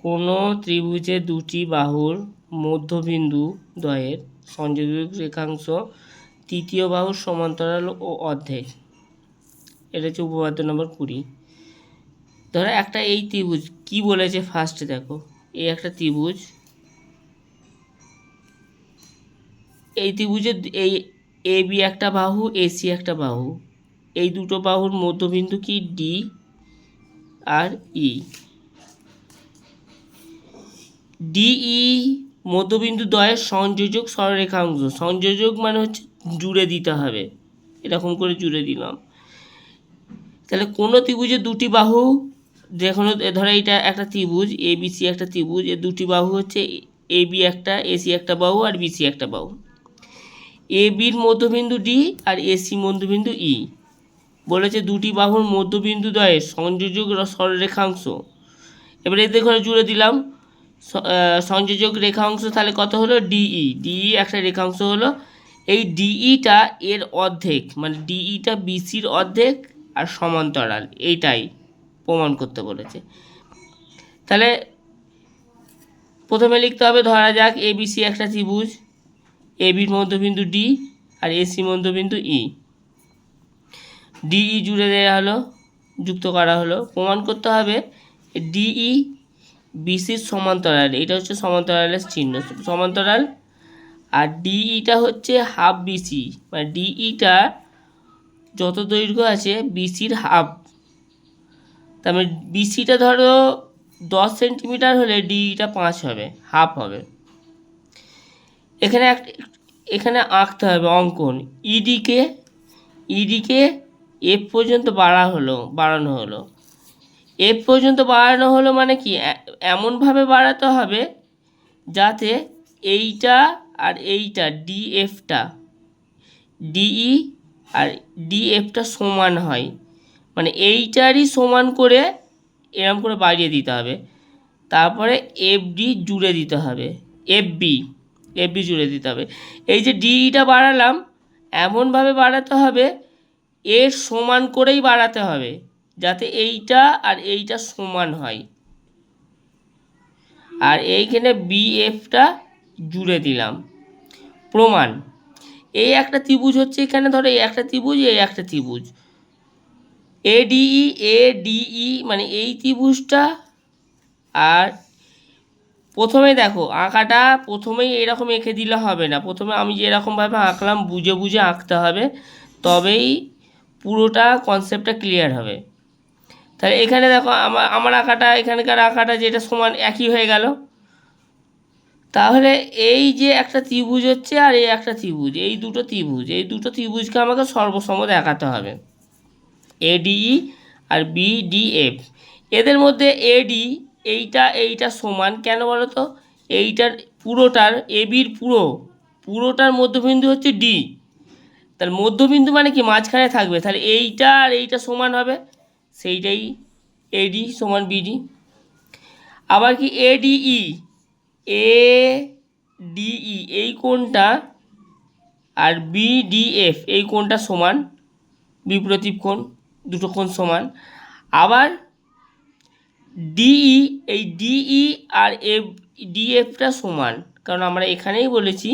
কোনো ত্রিভুজের দুটি বাহুর মধ্যবিন্দু দ্বয়ের সংযোজক রেখাংশ তৃতীয় বাহুর সমান্তরাল ও অর্ধেক। এটা হচ্ছে উপপাদ্য নম্বর 20। ধরো একটা এই ত্রিভুজ কি বলেছে ফার্স্টে দেখো, এই একটা ত্রিভুজ, এই ত্রিভুজের এই এ বি একটা বাহু, এসি একটা বাহু, এই দুটো বাহুর মধ্যবিন্দু কি ডি আর ই। ডিই মধ্যবিন্দু দ্বয়ের সংযোজক সরলরেখাংশ। সংযোজক মানে হচ্ছে জুড়ে দিতে হবে, এরকম করে জুড়ে দিলাম। তাহলে কোনো ত্রিভুজের দুটি বাহু, যেকোনো ধরো এটা একটা ত্রিভুজ এ বি সি, একটা ত্রিভুজ, এর দুটি বাহু হচ্ছে এ বি একটা, এসি একটা বাহু আর বিসি একটা বাহু। এ বির মধ্যবিন্দু ডি আর এসি মধ্যবিন্দু ই। বলেছে দুটি বাহুর মধ্যবিন্দু দ্বয়ের সংযোজক সরলরেখাংশ। এবারে এদের ঘরে জুড়ে দিলাম সংযোজক রেখাংশ, তাহলে কত হলো ডিই। ডিই একটা রেখাংশ হলো, এই ডিইটা এর অর্ধেক, মানে ডিইটা বিসির অর্ধেক আর সমান্তরাল, এইটাই প্রমাণ করতে বলেছে। তাহলে প্রথমে লিখতে হবে, ধরা যাক এ বিসি একটা ত্রিভুজ, এ বির মধ্যবিন্দু ডি আর এসি মধ্যবিন্দু ই। ডিই জুড়ে দেওয়া হলো, যুক্ত করা হলো। প্রমাণ করতে হবে ডিই বিসির সমান্তরাল, এটা হচ্ছে সমান্তরালের চিহ্ন, সমান্তরাল। আর ডিইটা হচ্ছে হাফ বিসি, মানে ডিইটা যত দৈর্ঘ্য আছে বিসির হাফ। তার মানে বিসিটা ধরো 10 সেন্টিমিটার হলে ডিইটা 5 হবে, হাফ হবে। এখানে আঁকতে হবে অঙ্কন। ইডিকে এফ পর্যন্ত বাড়ানো হলো। এফ পর্যন্ত বাড়ানো হলো মানে কি, এমনভাবে বাড়াতে হবে যাতে এইটা আর এইটা ডিএফটা, ডিই আর ডিএফটা সমান হয়, মানে এইটারই সমান করে এরম করে বাড়িয়ে দিতে হবে। তারপরে এফডি জুড়ে দিতে হবে, এফবি জুড়ে দিতে হবে। এই যে ডিইটা বাড়ালাম, এমনভাবে বাড়াতে হবে এর সমান করেই বাড়াতে হবে, যাতে এইটা আর এইটা সমান হয়। আর এইখানে বিএফটা জুড়ে দিলাম। প্রমাণ, এই একটা ত্রিভুজ হচ্ছে, এখানে ধরো এই একটা ত্রিভুজ, এই একটা ত্রিভুজ এডিই, মানে এই ত্রিভুজটা। আর প্রথমে দেখো আঁকাটা প্রথমেই এরকম এঁকে দিলে হবে না, প্রথমে আমি যেরকমভাবে আঁকলাম বুঝে বুঝে আঁকতে হবে, তবেই পুরোটা কনসেপ্টটা ক্লিয়ার হবে। তাহলে এখানে দেখো আমার আঁকাটা, এখানকার আঁকাটা যেটা সমান একই হয়ে গেল। তাহলে এই যে একটা ত্রিভুজ হচ্ছে আর এই একটা ত্রিভুজ, এই দুটো ত্রিভুজকে আমাকে সর্বসম দেখাতে হবে। এডিই আর বিডিএফ, এদের মধ্যে এডি এইটা সমান কেন বলো তো, এইটার পুরোটার, এবির পুরোটার মধ্যবিন্দু হচ্ছে ডি। তার মধ্যবিন্দু মানে কি মাঝখানে থাকবে, তাহলে এইটা আর এইটা সমান হবে, সেইটাই এডি সমান বিডি। আবার কি এডিই এই কোণটা আর বিডিএফ এই কোণটা সমান, বিপ্রতীপ কোণ, দুটো কোণ সমান। আবার ডিই, এই ডিই আর ডিএফটা সমান, কারণ আমরা এখানেই বলেছি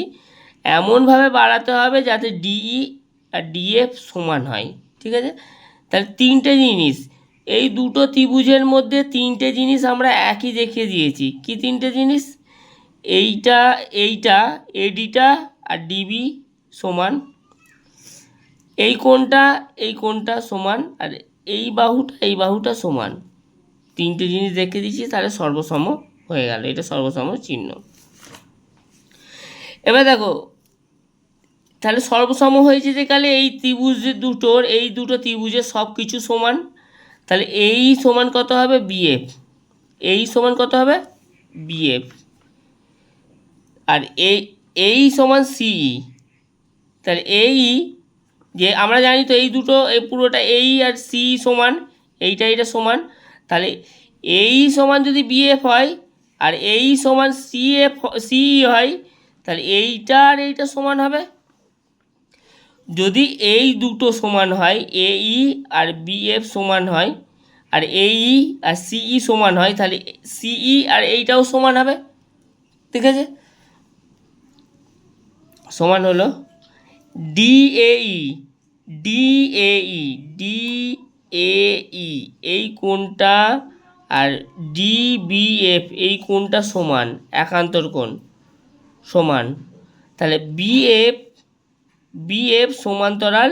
এমনভাবে বাড়াতে হবে যাতে ডিই আর ডিএফ সমান হয়, ঠিক আছে। তাহলে তিনটে জিনিস, এই দুটো ত্রিভুজের মধ্যে তিনটে জিনিস আমরা একই দেখিয়ে দিয়েছি। কি তিনটে জিনিস, এইটা এডিটা আর ডিবি সমান, এই কোণটা সমান, আর এই বাহুটা সমান। তিনটে জিনিস দেখে দিচ্ছি, তাহলে সর্বসম হয়ে গেল, এটা সর্বসম চিহ্ন। এবার দেখো, তাহলে সর্বসম হয়েছে যে কালে এই দুটো ত্রিভুজের সব কিছু সমান। তাহলে এই সমান কত হবে বিএফ, এই সমান কত হবে বিএফ, আর এই সমান সিই। তাহলে এই যে আমরা জানি তো এই দুটো, এই পুরোটা এই আর সি সমান, এইটা সমান। তাহলে এই সমান যদি বিএফ হয় আর এই সমান সিই হয়, তাহলে এইটা আর এইটা সমান হবে। যদি এই দুটো সমান হয়, এই আর বিএফ সমান হয়, আর এই আর সিই সমান হয়, তাহলে সিই আর এইটাও সমান হবে। ঠিক আছে, সমান হলো ডিএই ডিএই ডিএই এই কোণটা আর ডিবিএফ এই কোণটা সমান, একান্তর কোণ সমান। তাহলে বিএফ বিএফ সমান্তরাল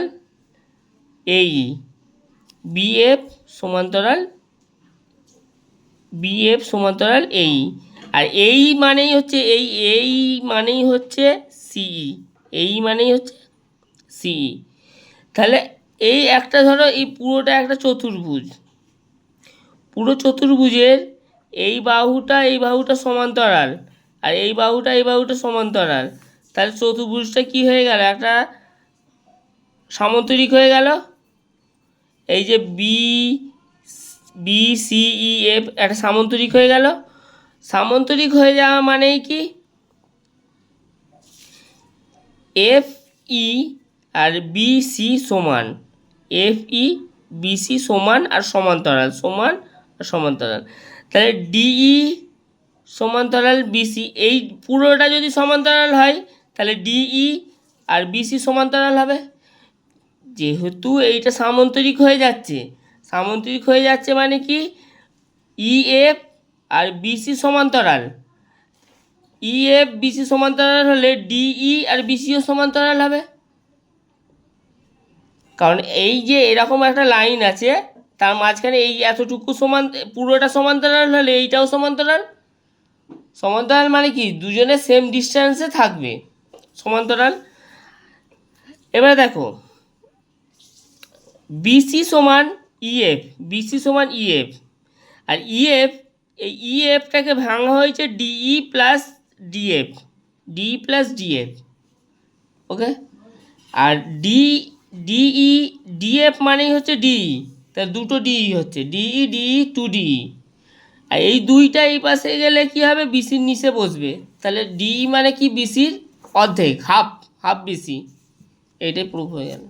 এই বিএফ সমান্তরাল বিএফ সমান্তরাল এই, আর এই মানেই হচ্ছে এই মানেই হচ্ছে সিই, এই মানেই হচ্ছে সিই। তাহলে এই একটা ধরো এই পুরোটা একটা চতুর্ভুজ, পুরো চতুর্ভুজের এই বাহুটা সমান্তরাল আর এই বাহুটা সমান্তরাল, তাহলে চতুর্ভুজটা কি হয়ে গেল, একটা সামান্তরিক হয়ে গেল। এই যে বি সি ই এফ একটা সামান্তরিক হয়ে গেল। সামান্তরিক হয়ে যাওয়া মানেই কি এফ ই আর বি সি সমান, এফ ই বি সি সমান আর সমান্তরাল, সমান আর সমান্তরাল। তাহলে ডিই সমান্তরাল বিসি, এই পুরোটা যদি সমান্তরাল হয় তাহলে ডিই আর বিসি সমান্তরাল হবে। যেহেতু এইটা সামান্তরিক হয়ে যাচ্ছে, সামান্তরিক হয়ে যাচ্ছে মানে কি ইএফ আর বিসি সমান্তরাল, ইএফ বিসি সমান্তরাল হলে ডিই আর বিসিও সমান্তরাল হবে। কারণ এই যে এরকম একটা লাইন আছে তার মাঝখানে এই এতটুকু সমান, পুরোটা সমান্তরাল হলে এইটাও সমান্তরাল। সমান্তরাল মানে কি দুজনে সেম ডিস্টেন্সে থাকবে, সমান্তরাল। এবার দেখো বিসি সমান ইএফ, বিসি সমান ইএফ, আর ইএফ এই ইএফটাকে ভাঙা হয়েছে DE plus DF, DE plus DF, okay. আর ডিই ডিএফ মানেই হচ্ছে ডিই, তার দুটো ডিই হচ্ছে ডিই ডিই টু ডিই, আর এই দুইটা এই পাশে গেলে কি হবে বিসির নিচে বসবে, তাহলে ডিই মানে কি বিসির অর্ধেক, হাফ বিসি, এইটাই প্রুফ হয়ে গেল।